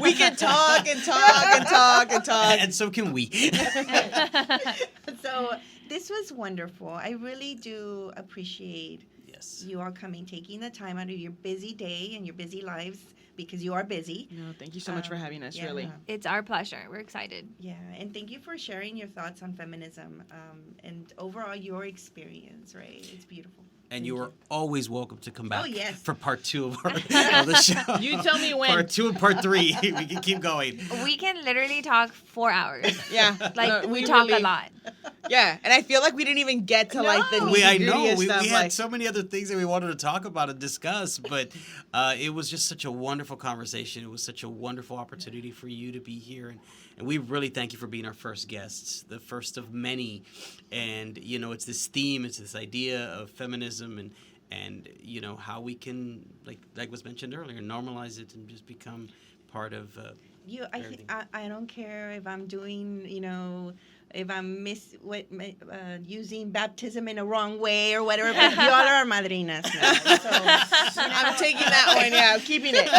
We can talk and talk and talk and talk. And so can we. So this was wonderful. I really do appreciate Yes. you all coming, taking the time out of your busy day and your busy lives, because you are busy. No, thank you so much for having us, Yeah. really. It's our pleasure. We're excited. Yeah, and thank you for sharing your thoughts on feminism and overall your experience, right? It's beautiful. And you are always welcome to come back yes. for part 2 of of the show. You tell me when. Part 2 and part 3. We can keep going. We can literally talk 4 hours. Yeah. Like, No, we talk really- a lot. Yeah, and I feel like we didn't even get to like the No. I nitty-gritty know. of We stuff. had like, so many other things that we wanted to talk about and discuss, but it was just such a wonderful conversation. It was such a wonderful opportunity for you to be here. And we really thank you for being our first guests, the first of many. And, you know, it's this theme, it's this idea of feminism and you know, how we can, like was mentioned earlier, normalize it and just become part of everything. I don't care if I'm doing, you know, if I'm using baptism in a wrong way or whatever, but y'all are our madrinas now. So, I'm taking that one. Yeah, I'm keeping it.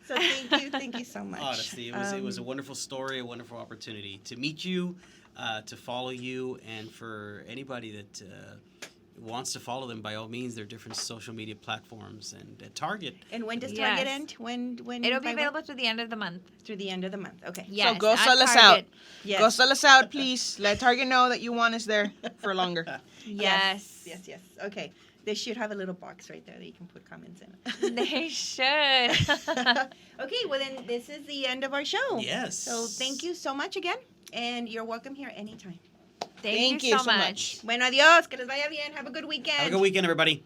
so thank you so much. Honestly, it was a wonderful story, a wonderful opportunity to meet you, to follow you, and for anybody that wants to follow them, by all means, there are different social media platforms and Target. And when does Yes. Target end? When It'll be by when? available through the end of the month. Through the end of the month. Okay. Yes, go at sell us Target. out. Yes. Go sell us out, please. Let Target know that you want us there for longer. Yes. Yes. Okay. They should have a little box right there that you can put comments in. They should. Okay, well then this is the end of our show. Yes. So thank you so much again, and you're welcome here anytime. Thank you so much. Bueno, adiós, que les vaya bien. Have a good weekend. Have a good weekend, everybody.